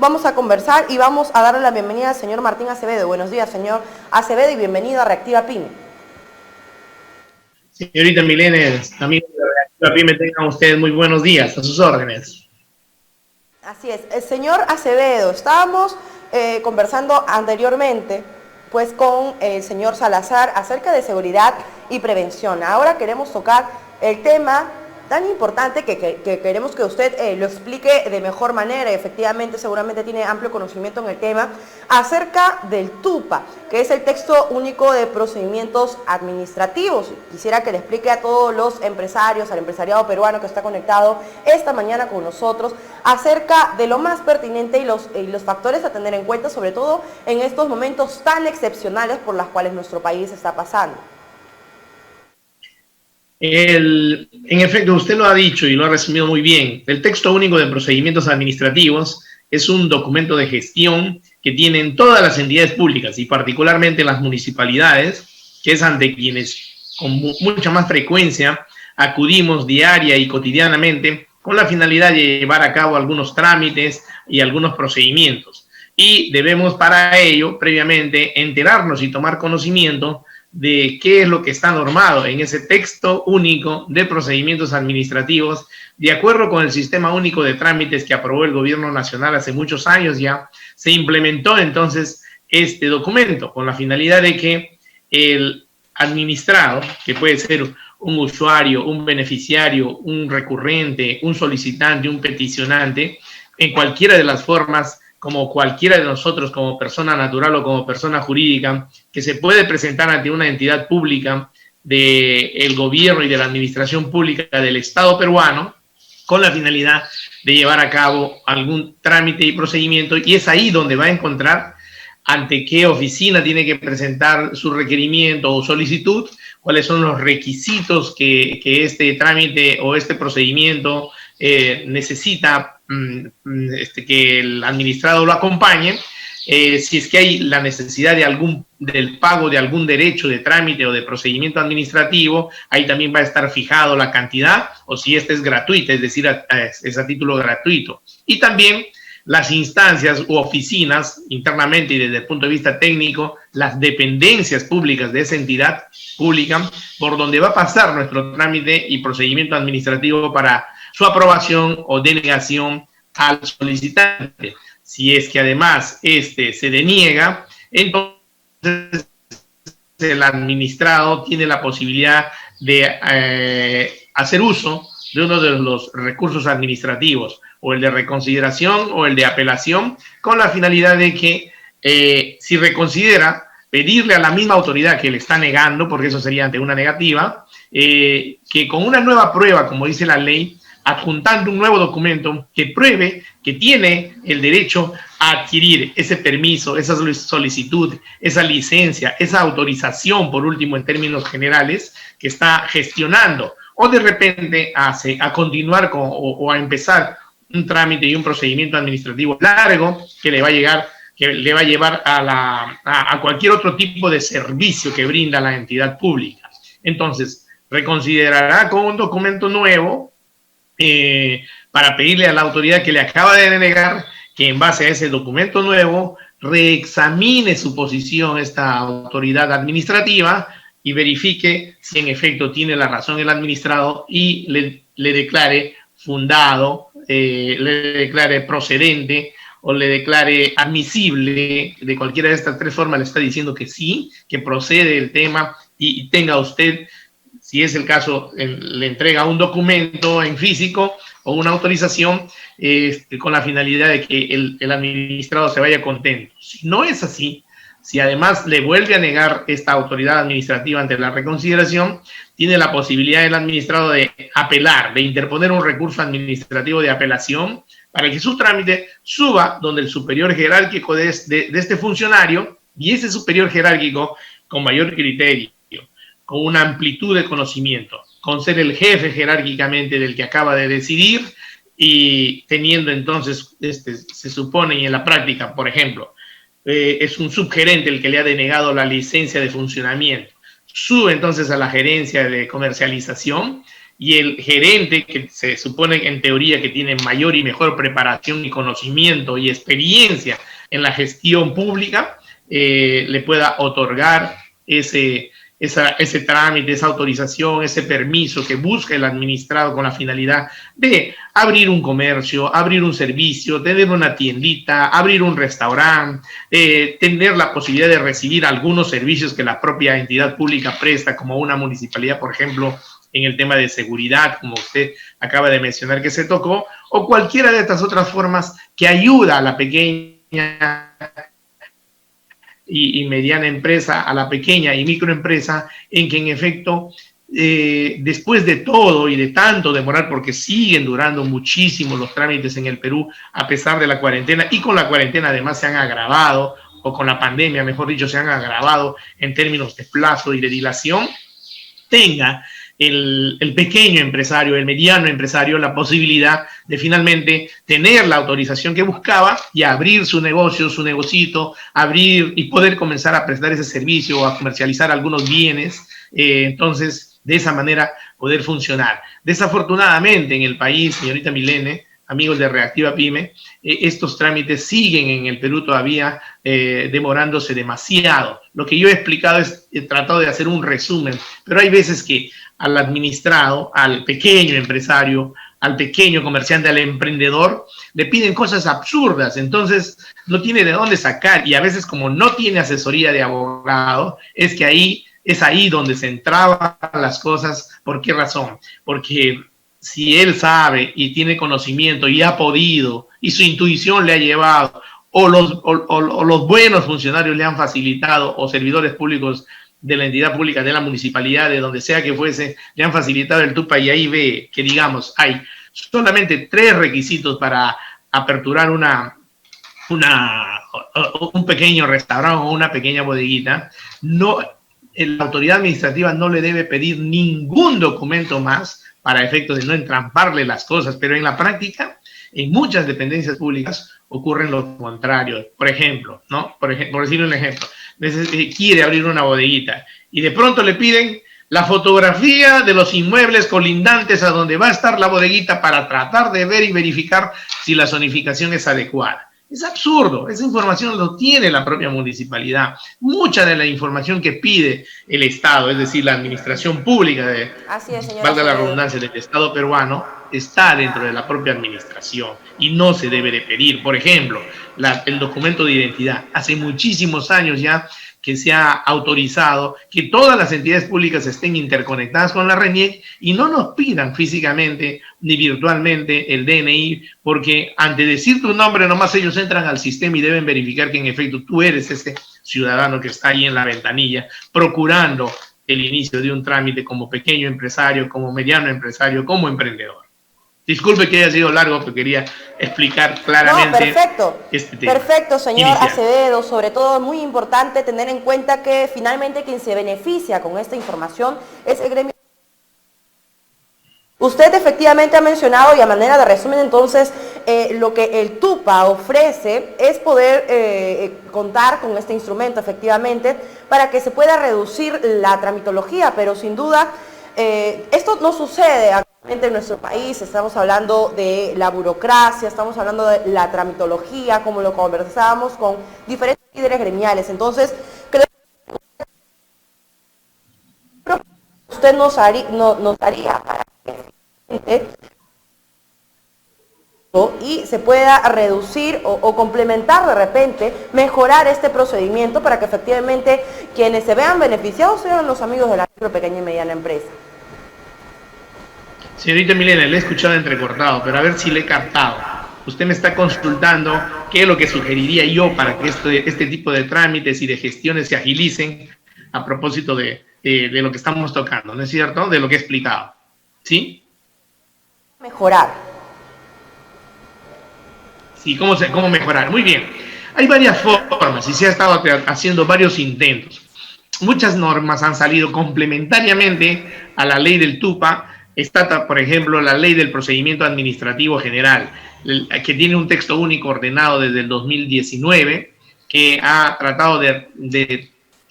Vamos a conversar y vamos a darle la bienvenida al señor Martín Acevedo. Buenos días, señor Acevedo, y bienvenido a Reactiva Pyme. Señorita Milenes, amigos de Reactiva Pyme, tengan ustedes muy buenos días, a sus órdenes. Así es, el señor Acevedo, estábamos conversando anteriormente pues con el señor Salazar acerca de seguridad y prevención. Ahora queremos tocar el tema tan importante que queremos que usted lo explique de mejor manera. Efectivamente, seguramente tiene amplio conocimiento en el tema, acerca del TUPA, que es el Texto Único de Procedimientos Administrativos. Quisiera que le explique a todos los empresarios, al empresariado peruano que está conectado esta mañana con nosotros, acerca de lo más pertinente y los factores a tener en cuenta, sobre todo en estos momentos tan excepcionales por los cuales nuestro país está pasando. En efecto, usted lo ha dicho y lo ha resumido muy bien. El Texto Único de Procedimientos Administrativos es un documento de gestión que tienen todas las entidades públicas y particularmente las municipalidades, que es ante quienes con mucha más frecuencia acudimos diaria y cotidianamente con la finalidad de llevar a cabo algunos trámites y algunos procedimientos. Y debemos para ello, previamente, enterarnos y tomar conocimiento de qué es lo que está normado en ese Texto Único de Procedimientos Administrativos, de acuerdo con el Sistema Único de Trámites que aprobó el Gobierno Nacional hace muchos años ya. Se implementó entonces este documento con la finalidad de que el administrado, que puede ser un usuario, un beneficiario, un recurrente, un solicitante, un peticionante, en cualquiera de las formas, como cualquiera de nosotros, como persona natural o como persona jurídica, que se puede presentar ante una entidad pública del gobierno y de la administración pública del Estado peruano, con la finalidad de llevar a cabo algún trámite y procedimiento, y es ahí donde va a encontrar ante qué oficina tiene que presentar su requerimiento o solicitud, cuáles son los requisitos que este trámite o este procedimiento necesita que el administrado lo acompañe, si es que hay la necesidad del pago de algún derecho de trámite o de procedimiento administrativo, ahí también va a estar fijado la cantidad, o si este es gratuita, es decir, es a título gratuito. Y también las instancias u oficinas internamente y desde el punto de vista técnico, las dependencias públicas de esa entidad pública por donde va a pasar nuestro trámite y procedimiento administrativo para su aprobación o denegación al solicitante. Si es que además se deniega, entonces el administrado tiene la posibilidad de hacer uso de uno de los recursos administrativos, o el de reconsideración o el de apelación, con la finalidad de que si reconsidera, pedirle a la misma autoridad que le está negando, porque eso sería ante una negativa, que con una nueva prueba, como dice la ley, adjuntando un nuevo documento que pruebe que tiene el derecho a adquirir ese permiso, esa solicitud, esa licencia, esa autorización, por último, en términos generales, que está gestionando, o de repente a continuar o a empezar un trámite y un procedimiento administrativo largo que le va a llevar a cualquier otro tipo de servicio que brinda la entidad pública. Entonces, reconsiderará con un documento nuevo para pedirle a la autoridad que le acaba de denegar que en base a ese documento nuevo reexamine su posición esta autoridad administrativa y verifique si en efecto tiene la razón el administrado y le declare fundado, le declare procedente o le declare admisible. De cualquiera de estas tres formas le está diciendo que sí, que procede el tema, y tenga usted, si es el caso, le entrega un documento en físico o una autorización con la finalidad de que el administrado se vaya contento. Si no es así, si además le vuelve a negar esta autoridad administrativa ante la reconsideración, tiene la posibilidad el administrado de apelar, de interponer un recurso administrativo de apelación para que su trámite suba donde el superior jerárquico de este funcionario, y ese superior jerárquico con mayor criterio, con una amplitud de conocimiento, con ser el jefe jerárquicamente del que acaba de decidir, y teniendo entonces, se supone, y en la práctica, por ejemplo, es un subgerente el que le ha denegado la licencia de funcionamiento, sube entonces a la gerencia de comercialización y el gerente, que se supone en teoría que tiene mayor y mejor preparación y conocimiento y experiencia en la gestión pública, le pueda otorgar ese trámite, esa autorización, ese permiso que busca el administrado con la finalidad de abrir un comercio, abrir un servicio, tener una tiendita, abrir un restaurante, tener la posibilidad de recibir algunos servicios que la propia entidad pública presta, como una municipalidad, por ejemplo, en el tema de seguridad, como usted acaba de mencionar que se tocó, o cualquiera de estas otras formas que ayuda a la pequeña y mediana empresa, a la pequeña y microempresa, en que en efecto, después de todo y de tanto demorar, porque siguen durando muchísimo los trámites en el Perú, a pesar de la cuarentena, y con la cuarentena además se han agravado, o con la pandemia, mejor dicho, se han agravado en términos de plazo y de dilación, tenga el pequeño empresario, el mediano empresario, la posibilidad de finalmente tener la autorización que buscaba y abrir su negocio, su negocito, abrir y poder comenzar a prestar ese servicio o a comercializar algunos bienes. Entonces, de esa manera poder funcionar. Desafortunadamente en el país, señorita Milene, amigos de Reactiva Pyme, estos trámites siguen en el Perú todavía demorándose demasiado. Lo que yo he explicado he tratado de hacer un resumen, pero hay veces que al administrado, al pequeño empresario, al pequeño comerciante, al emprendedor, le piden cosas absurdas, entonces no tiene de dónde sacar, y a veces como no tiene asesoría de abogado, es ahí donde se entraban las cosas. ¿Por qué razón? Porque si él sabe y tiene conocimiento y ha podido, y su intuición le ha llevado, o los buenos funcionarios le han facilitado, o servidores públicos de la entidad pública, de la municipalidad, de donde sea que fuese, le han facilitado el TUPA, y ahí ve que, digamos, hay solamente 3 requisitos para aperturar un pequeño restaurante o una pequeña bodeguita, la autoridad administrativa no le debe pedir ningún documento más para efectos de no entramparle las cosas, pero en la práctica, en muchas dependencias públicas ocurren lo contrario. Por ejemplo, ¿no? Por decirle un ejemplo, quiere abrir una bodeguita y de pronto le piden la fotografía de los inmuebles colindantes a donde va a estar la bodeguita para tratar de ver y verificar si la zonificación es adecuada. Es absurdo, esa información lo tiene la propia municipalidad. Mucha de la información que pide el Estado, es decir, la administración pública, valga la redundancia, del Estado peruano, está dentro de la propia administración y no se debe de pedir. Por ejemplo, el documento de identidad. Hace muchísimos años ya que se ha autorizado que todas las entidades públicas estén interconectadas con la RENIEC y no nos pidan físicamente ni virtualmente el DNI, porque ante decir tu nombre nomás ellos entran al sistema y deben verificar que en efecto tú eres ese ciudadano que está ahí en la ventanilla procurando el inicio de un trámite como pequeño empresario, como mediano empresario, como emprendedor. Disculpe que haya sido largo, pero quería explicar claramente. No, perfecto. Este tema. Perfecto, señor Acevedo. Sobre todo es muy importante tener en cuenta que finalmente quien se beneficia con esta información es el gremio. Usted efectivamente ha mencionado, y a manera de resumen entonces, lo que el TUPA ofrece es poder contar con este instrumento efectivamente para que se pueda reducir la tramitología, pero sin duda esto no sucede actualmente en nuestro país. Estamos hablando de la burocracia, estamos hablando de la tramitología, como lo conversábamos con diferentes líderes gremiales. Entonces, creo que usted nos haría para que y se pueda reducir o complementar de repente, mejorar este procedimiento para que efectivamente quienes se vean beneficiados sean los amigos de la micro, pequeña y mediana empresa. Señorita Milena, le he escuchado entrecortado, pero a ver si le he captado. Usted me está consultando qué es lo que sugeriría yo para que este tipo de trámites y de gestiones se agilicen a propósito de lo que estamos tocando, ¿no es cierto? De lo que he explicado. ¿Sí? Mejorar. Sí, ¿cómo mejorar? Muy bien. Hay varias formas y se ha estado haciendo varios intentos. Muchas normas han salido complementariamente a la ley del TUPA. Está, por ejemplo, la ley del procedimiento administrativo general, que tiene un texto único ordenado desde el 2019, que ha tratado de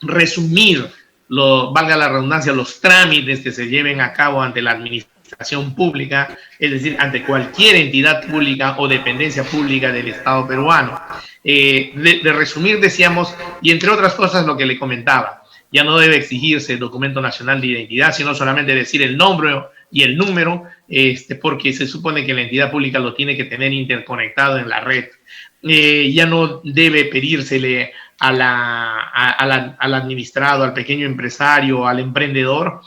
resumir, valga la redundancia, los trámites que se lleven a cabo ante la administración administración pública, es decir, ante cualquier entidad pública o dependencia pública del Estado peruano. De resumir, decíamos, y entre otras cosas lo que le comentaba, ya no debe exigirse el documento nacional de identidad, sino solamente decir el nombre y el número, porque se supone que la entidad pública lo tiene que tener interconectado en la red. Ya no debe pedírsele al administrado, al pequeño empresario, al emprendedor,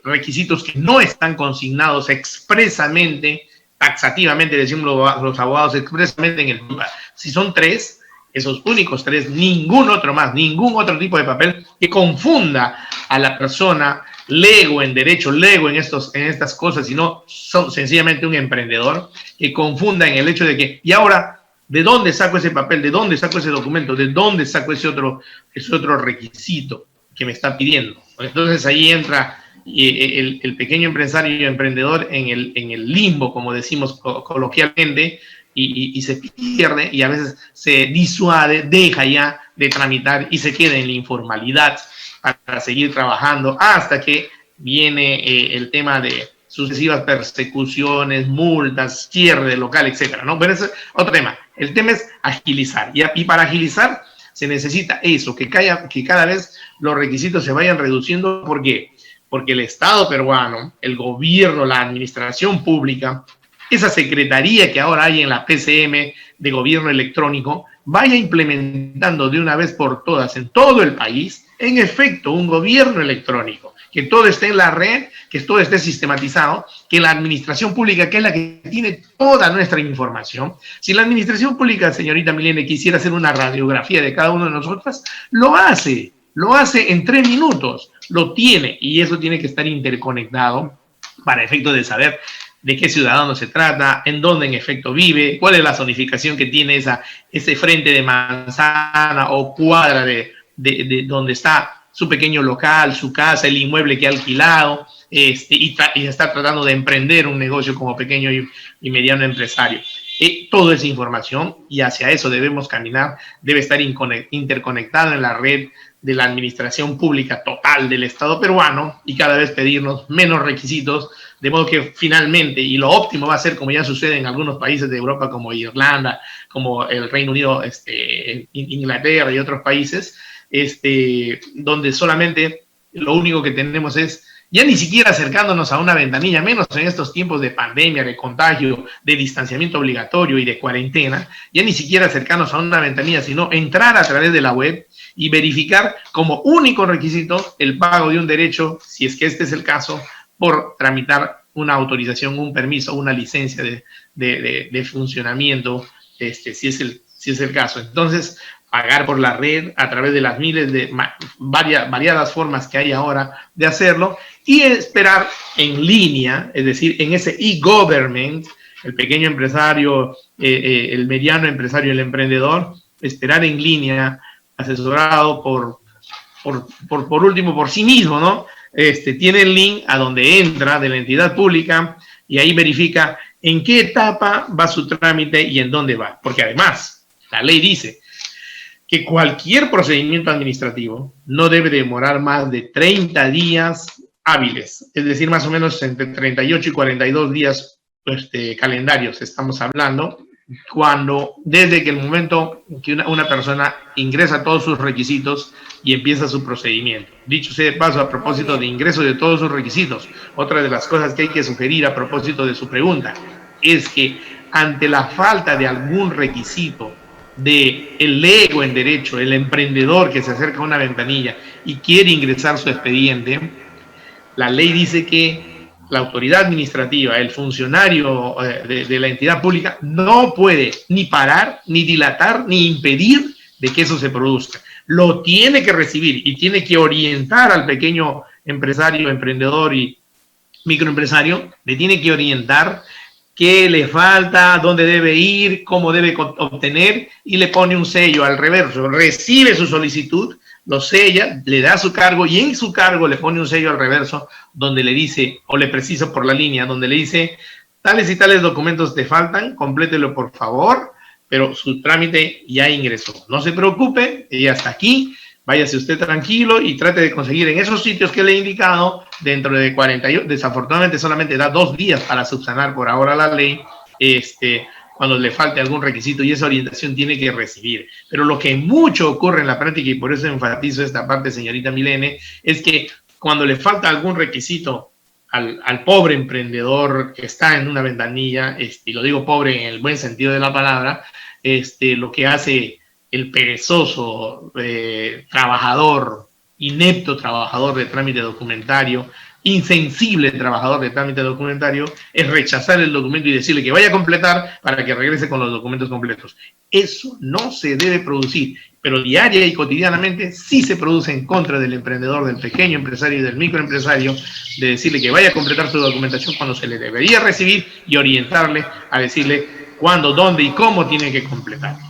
requisitos que no están consignados expresamente, taxativamente, decimos los abogados, expresamente en el PIPA. Si son 3, esos únicos 3, ningún otro más, ningún otro tipo de papel que confunda a la persona lego en derecho, lego en estas cosas, sino sencillamente un emprendedor que confunda en el hecho de que, y ahora, ¿de dónde saco ese papel? ¿De dónde saco ese documento? ¿De dónde saco ese otro requisito que me está pidiendo? Entonces ahí entra el pequeño empresario y emprendedor en el limbo, como decimos coloquialmente, y se pierde, y a veces se disuade, deja ya de tramitar y se queda en la informalidad para seguir trabajando hasta que viene el tema de sucesivas persecuciones, multas, cierre de local, etcétera, ¿no? Pero ese es otro tema. El tema es agilizar. Y para agilizar se necesita eso, que cada vez los requisitos se vayan reduciendo. ¿Por qué? Porque el Estado peruano, el gobierno, la administración pública, esa secretaría que ahora hay en la PCM de gobierno electrónico, vaya implementando de una vez por todas en todo el país, en efecto, un gobierno electrónico, que todo esté en la red, que todo esté sistematizado, que la administración pública, que es la que tiene toda nuestra información, si la administración pública, señorita Milene, quisiera hacer una radiografía de cada uno de nosotros, lo hace en 3 minutos, lo tiene, y eso tiene que estar interconectado para efecto de saber de qué ciudadano se trata, en dónde en efecto vive, cuál es la zonificación que tiene ese frente de manzana o cuadra de donde está su pequeño local, su casa, el inmueble que ha alquilado, y está tratando de emprender un negocio como pequeño y mediano empresario. Toda esa información, y hacia eso debemos caminar, debe estar interconectado en la red de la administración pública total del Estado peruano y cada vez pedirnos menos requisitos, de modo que finalmente, y lo óptimo va a ser como ya sucede en algunos países de Europa como Irlanda, como el Reino Unido, Inglaterra y otros países, donde solamente lo único que tenemos es, ya ni siquiera acercándonos a una ventanilla, menos en estos tiempos de pandemia, de contagio, de distanciamiento obligatorio y de cuarentena, ya ni siquiera acercarnos a una ventanilla, sino entrar a través de la web y verificar como único requisito el pago de un derecho, si es que este es el caso, por tramitar una autorización, un permiso, una licencia de funcionamiento, si es el caso. Entonces, pagar por la red a través de las miles de variadas formas que hay ahora de hacerlo, y esperar en línea, es decir, en ese e-government, el pequeño empresario, el mediano empresario, el emprendedor, esperar en línea, asesorado por último, por sí mismo, ¿no? Tiene el link a donde entra de la entidad pública y ahí verifica en qué etapa va su trámite y en dónde va. Porque además, la ley dice que cualquier procedimiento administrativo no debe demorar más de 30 días hábiles, es decir, más o menos entre 38 y 42 días calendarios estamos hablando, desde que el momento que una persona ingresa todos sus requisitos y empieza su procedimiento. Dicho sea de paso, a propósito de ingreso de todos sus requisitos, otra de las cosas que hay que sugerir a propósito de su pregunta es que ante la falta de algún requisito del lego en derecho, el emprendedor que se acerca a una ventanilla y quiere ingresar su expediente, la ley dice que la autoridad administrativa, el funcionario de la entidad pública, no puede ni parar, ni dilatar, ni impedir de que eso se produzca. Lo tiene que recibir y tiene que orientar al pequeño empresario, emprendedor y microempresario, le tiene que orientar qué le falta, dónde debe ir, cómo debe obtener, y le pone un sello al reverso. Recibe su solicitud, lo sella, le da su cargo y en su cargo le pone un sello al reverso donde le dice, o le precisa por la línea, donde le dice, tales y tales documentos te faltan, complételo por favor, pero su trámite ya ingresó. No se preocupe, y hasta aquí váyase usted tranquilo y trate de conseguir en esos sitios que le he indicado, dentro de 48, desafortunadamente solamente da 2 días para subsanar por ahora la ley, cuando le falte algún requisito, y esa orientación tiene que recibir. Pero lo que mucho ocurre en la práctica, y por eso enfatizo esta parte, señorita Milene, es que cuando le falta algún requisito al pobre emprendedor que está en una ventanilla, y lo digo pobre en el buen sentido de la palabra, lo que hace el perezoso trabajador, inepto trabajador de trámite documentario, insensible trabajador de trámite documentario, es rechazar el documento y decirle que vaya a completar para que regrese con los documentos completos. Eso no se debe producir, pero diaria y cotidianamente sí se produce en contra del emprendedor, del pequeño empresario y del microempresario, de decirle que vaya a completar su documentación cuando se le debería recibir y orientarle a decirle cuándo, dónde y cómo tiene que completar.